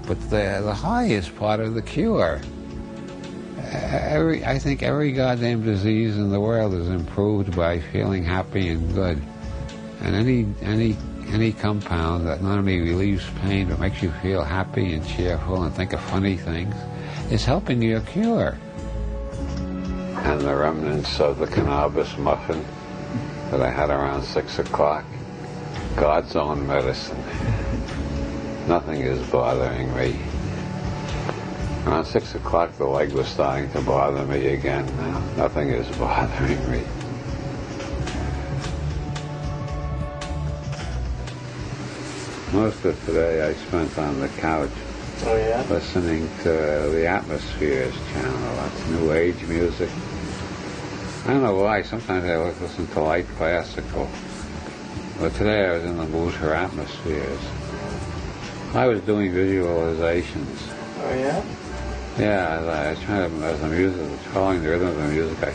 but the high is part of the cure. I think every goddamn disease in the world is improved by feeling happy and good. And any compound that not only relieves pain but makes you feel happy and cheerful and think of funny things is helping your cure. And the remnants of the cannabis muffin that I had around 6 o'clock, God's own medicine. Nothing is bothering me. Around 6 o'clock the leg was starting to bother me again. Now nothing is bothering me. Most of today I spent on the couch. Oh, yeah? Listening to the Atmospheres channel. That's New Age music. I don't know why. Sometimes I listen to light classical. But today I was in the mood for Atmospheres. I was doing visualizations. Oh, yeah? Yeah, I was trying to, as the music was following the rhythm of the music, I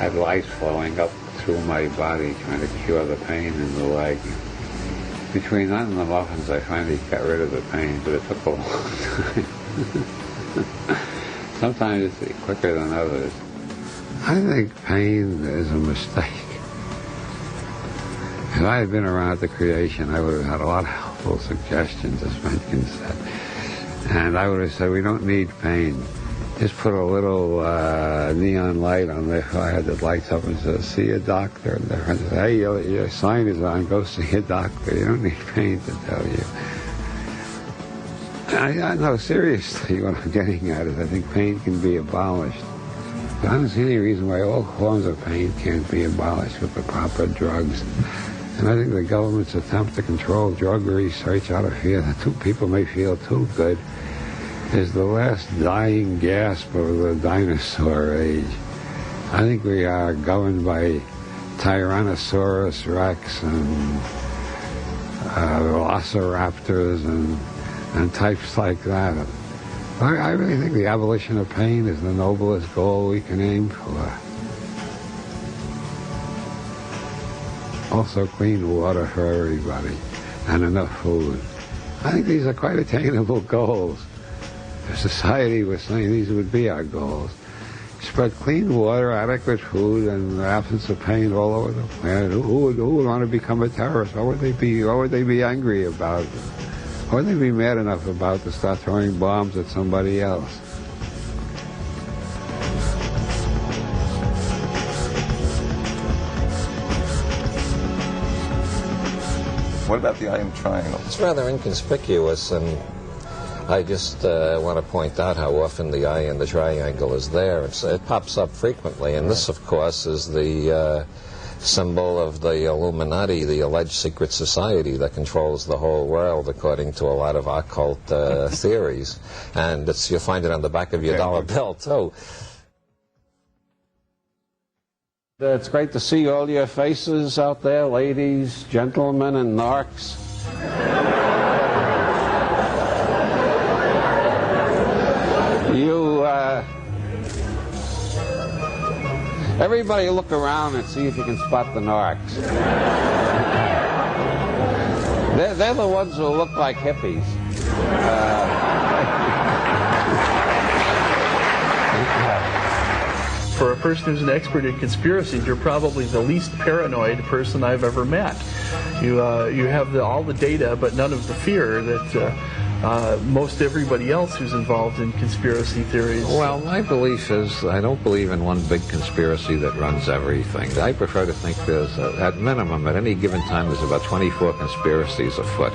had lights flowing up through my body, trying to cure the pain in the leg. Between that and the muffins, I finally got rid of the pain, but it took a long time. Sometimes it's quicker than others. I think pain is a mistake. If I had been around at the creation, I would have had a lot of helpful suggestions, as Mencken said. And I would have said, we don't need pain. Just put a little neon light on their forehead that lights up and says, see a doctor. And their friend says, hey, your sign is on, go see a doctor. You don't need pain to tell you. I know, seriously, what I'm getting at is I think pain can be abolished. But I don't see any reason why all forms of pain can't be abolished with the proper drugs. And I think the government's attempt to control drug research out of fear that two people may feel too good is the last dying gasp of the dinosaur age. I think we are governed by Tyrannosaurus Rex and velociraptors and types like that. I really think the abolition of pain is the noblest goal we can aim for. Also clean water for everybody and enough food. I think these are quite attainable goals. If society was saying these would be our goals. Spread clean water, adequate food, and the absence of pain all over the planet. Who would want to become a terrorist? What would they be angry about? What would they be mad enough about to start throwing bombs at somebody else? What about the iron triangle? It's rather inconspicuous, and I just want to point out how often the eye in the triangle is there. It pops up frequently, and this, of course, is the symbol of the Illuminati, the alleged secret society that controls the whole world, according to a lot of occult theories. And you'll find it on the back of your dollar bill, too. It's great to see all your faces out there, ladies, gentlemen, and narcs. Everybody look around and see if you can spot the narcs. They're the ones who look like hippies. For a person who's an expert in conspiracies, you're probably the least paranoid person I've ever met. You have all the data, but none of the fear that most everybody else who's involved in conspiracy theories. Well, my belief is I don't believe in one big conspiracy that runs everything. I prefer to think there's, at minimum, at any given time, there's about 24 conspiracies afoot.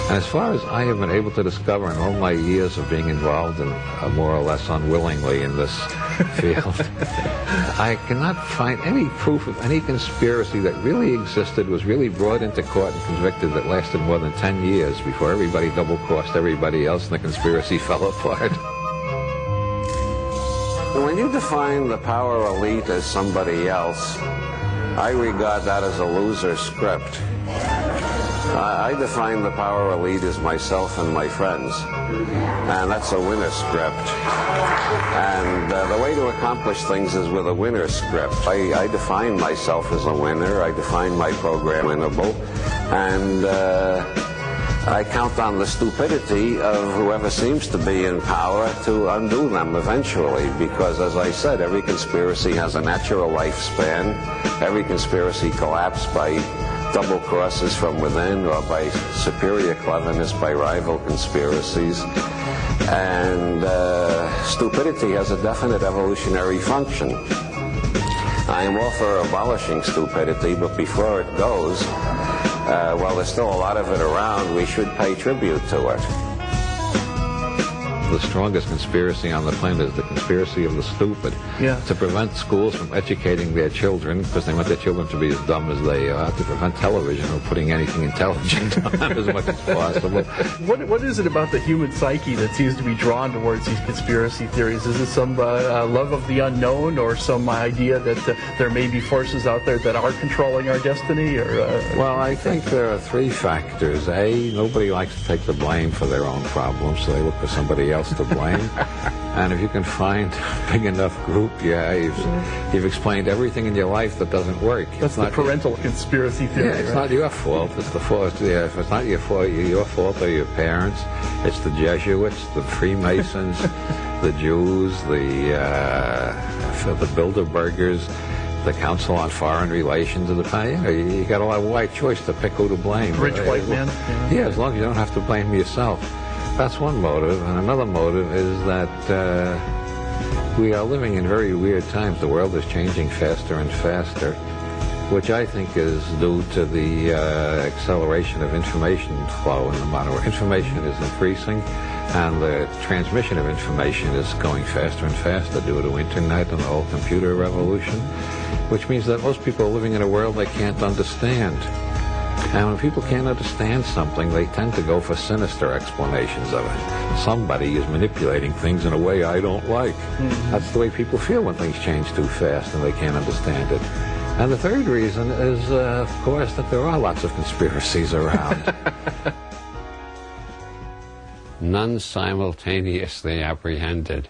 And as far as I have been able to discover in all my years of being involved in, more or less unwillingly in this field, I cannot find any proof of any conspiracy that really existed, was really brought into court and convicted, that lasted more than 10 years before everybody double-crossed everybody else and the conspiracy fell apart. When you define the power elite as somebody else, I regard that as a loser script. I define the power elite as myself and my friends, and that's a winner script. And the way to accomplish things is with a winner script. I define myself as a winner. I define my program winnable, and I count on the stupidity of whoever seems to be in power to undo them eventually, because, as I said, every conspiracy has a natural lifespan. Every conspiracy collapsed by double crosses from within or by superior cleverness by rival conspiracies. And stupidity has a definite evolutionary function. I am all for abolishing stupidity, but before it goes, while there's still a lot of it around, we should pay tribute to it. The strongest conspiracy on the planet is the conspiracy of the stupid. Yeah. To prevent schools from educating their children, because they want their children to be as dumb as they are, to prevent television from putting anything intelligent on them as much as possible. What is it about the human psyche that seems to be drawn towards these conspiracy theories? Is it some love of the unknown, or some idea that there may be forces out there that are controlling our destiny? Or Well, I think there are three factors. A, nobody likes to take the blame for their own problems, so they look for somebody else to blame. And if you can find a big enough group, you've explained everything in your life that doesn't work. That's the parental conspiracy theory. Yeah, it's right? not your fault. It's the fault. Yeah, if it's not your fault or your parents. It's the Jesuits, the Freemasons, the Jews, the Bilderbergers, the Council on Foreign Relations of the time. You got a wide choice to pick who to blame. Rich white man. Yeah, as long as you don't have to blame yourself. That's one motive, and another motive is that we are living in very weird times. The world is changing faster and faster, which I think is due to the acceleration of information flow in the modern world. Information is increasing, and the transmission of information is going faster and faster due to internet and the whole computer revolution, which means that most people are living in a world they can't understand. And when people can't understand something, they tend to go for sinister explanations of it. Somebody is manipulating things in a way I don't like. Mm-hmm. That's the way people feel when things change too fast and they can't understand it. And the third reason is, of course, that there are lots of conspiracies around. None simultaneously apprehended.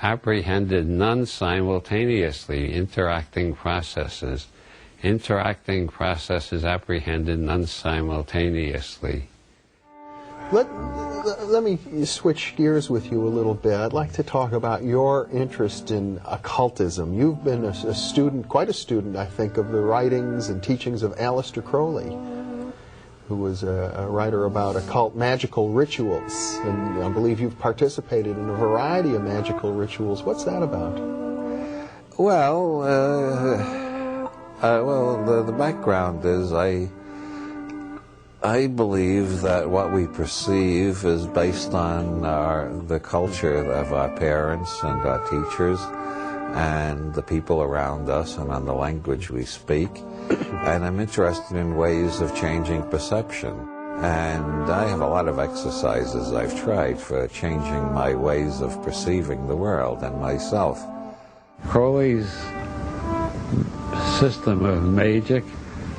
Apprehended none simultaneously, interacting processes. Interacting processes apprehended none simultaneously. Let me switch gears with you a little bit. I'd like to talk about your interest in occultism. You've been a student, quite a student, I think, of the writings and teachings of Aleister Crowley, who was a writer about occult magical rituals. And I believe you've participated in a variety of magical rituals. What's that about? Well, the background is I believe that what we perceive is based on the culture of our parents and our teachers and the people around us and on the language we speak. And I'm interested in ways of changing perception. And I have a lot of exercises I've tried for changing my ways of perceiving the world and myself. Crowley's system of magic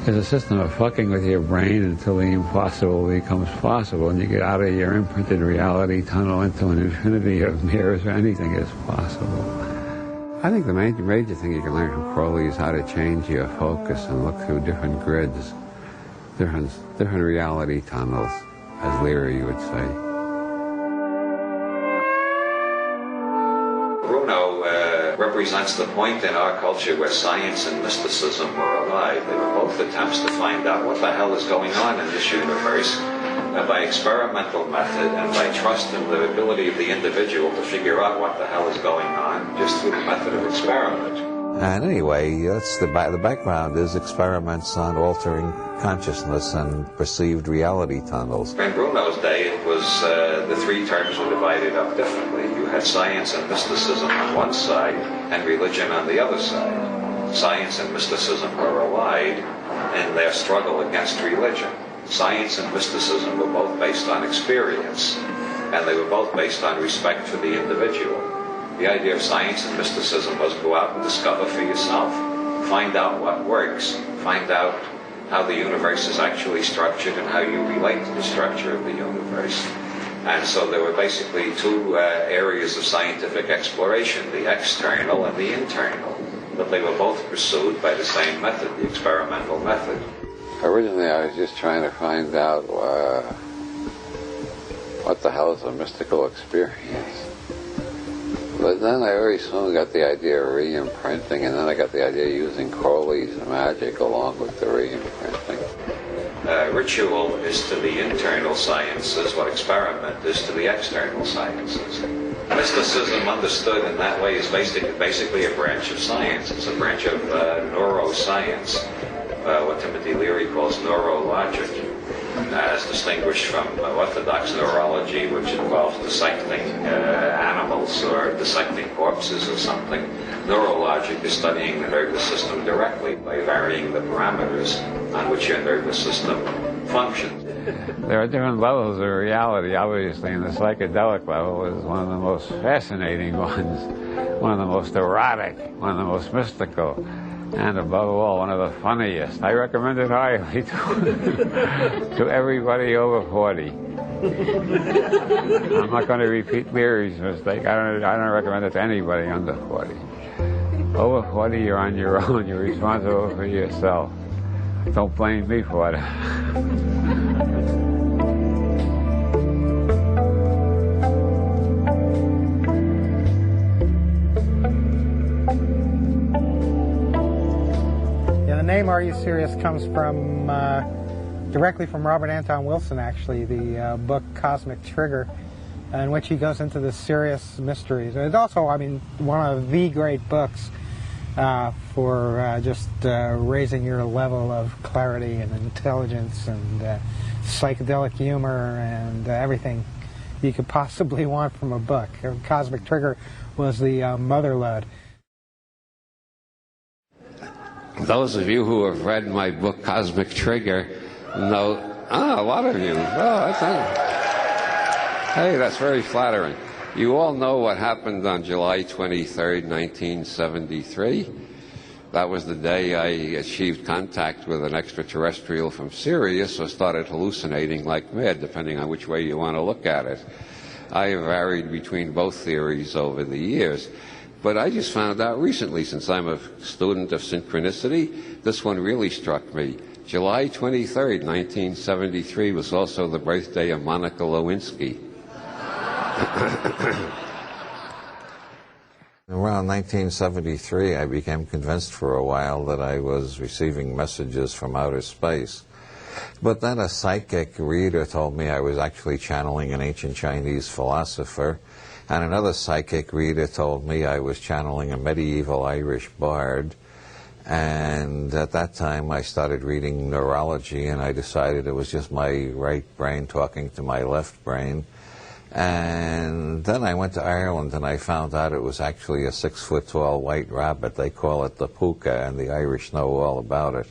is a system of fucking with your brain until the impossible becomes possible, and you get out of your imprinted reality tunnel into an infinity of mirrors where anything is possible. I think the major thing you can learn from Crowley is how to change your focus and look through different grids, different reality tunnels, as Leary would say. Represents the point in our culture where science and mysticism were allied. They were both attempts to find out what the hell is going on in this universe by experimental method and by trust in the ability of the individual to figure out what the hell is going on just through the method of experiment. And anyway, that's the background is experiments on altering consciousness and perceived reality tunnels. In Bruno's day, it was the three terms were divided up differently. You had science and mysticism on one side and religion on the other side. Science and mysticism were allied in their struggle against religion. Science and mysticism were both based on experience, and they were both based on respect for the individual. The idea of science and mysticism was go out and discover for yourself. Find out what works. Find out how the universe is actually structured and how you relate to the structure of the universe. And so there were basically two areas of scientific exploration, the external and the internal. But they were both pursued by the same method, the experimental method. Originally I was just trying to find out what the hell is a mystical experience? But then I very soon got the idea of re-imprinting, and then I got the idea of using Crowley's magic along with the re-imprinting. Ritual is to the internal sciences what experiment is to the external sciences. Mysticism, understood in that way, is basically a branch of science. It's a branch of neuroscience, what Timothy Leary calls neurologic, as distinguished from orthodox neurology, which involves dissecting animals or dissecting corpses or something. Neurologic is studying the nervous system directly by varying the parameters on which your nervous system functions. There are different levels of reality, obviously, and the psychedelic level is one of the most fascinating ones, one of the most erotic, one of the most mystical, and above all, one of the funniest. I recommend it highly to everybody over 40. I'm not going to repeat Leary's mistake. I don't recommend it to anybody under 40. Over 40, you're on your own. You're responsible for yourself. Don't blame me for it. The name Are You Serious comes from directly from Robert Anton Wilson, actually, the book Cosmic Trigger, in which he goes into the Sirius mysteries. It's also, I mean, one of the great books for just raising your level of clarity and intelligence and psychedelic humor and everything you could possibly want from a book. Cosmic Trigger was the mother lode. Those of you who have read my book, Cosmic Trigger, know, a lot of you. Hey, that's very flattering. You all know what happened on July 23rd, 1973. That was the day I achieved contact with an extraterrestrial from Sirius, or started hallucinating like mad, depending on which way you want to look at it. I have varied between both theories over the years. But I just found out recently, since I'm a student of synchronicity, this one really struck me. July 23rd, 1973 was also the birthday of Monica Lewinsky. Around 1973, I became convinced for a while that I was receiving messages from outer space. But then a psychic reader told me I was actually channeling an ancient Chinese philosopher. And another psychic reader told me I was channeling a medieval Irish bard. And at that time, I started reading neurology, and I decided it was just my right brain talking to my left brain. And then I went to Ireland, and I found out it was actually a 6-foot-tall white rabbit. They call it the puka, and the Irish know all about it.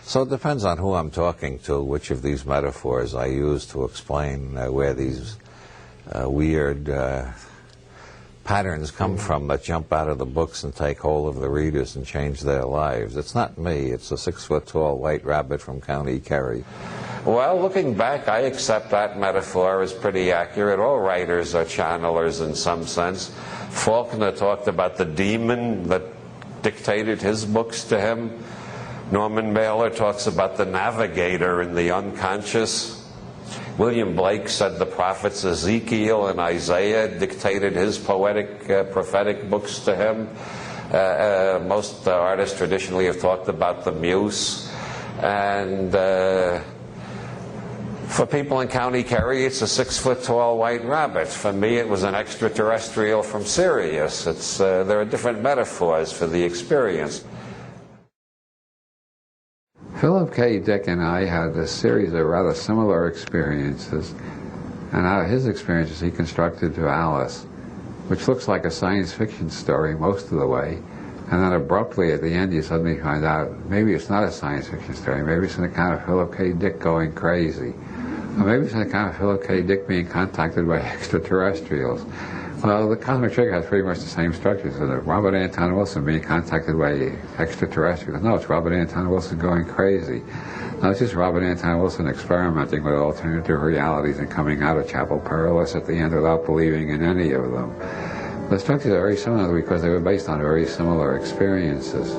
So it depends on who I'm talking to, which of these metaphors I use to explain where these weird patterns come from that jump out of the books and take hold of the readers and change their lives. It's not me, it's a 6-foot-tall white rabbit from County Kerry. Well, looking back, I accept that metaphor as pretty accurate. All writers are channelers in some sense. Faulkner talked about the demon that dictated his books to him. Norman Mailer talks about the navigator in the unconscious. William Blake said the prophets Ezekiel and Isaiah dictated his poetic, prophetic books to him. Most artists traditionally have talked about the muse. And for people in County Kerry, it's a 6-foot-tall white rabbit. For me, it was an extraterrestrial from Sirius. There are different metaphors for the experience. Philip K. Dick and I had a series of rather similar experiences, and out of his experiences he constructed to Alice, which looks like a science fiction story most of the way, and then abruptly at the end you suddenly find out maybe it's not a science fiction story, maybe it's an account of Philip K. Dick going crazy, or maybe it's an account of Philip K. Dick being contacted by extraterrestrials. Well, the Cosmic Trigger has pretty much the same structure. So Robert Anton Wilson being contacted by extraterrestrials. No, it's Robert Anton Wilson going crazy. No, it's just Robert Anton Wilson experimenting with alternative realities and coming out of Chapel Perilous at the end without believing in any of them. The structures are very similar because they were based on very similar experiences.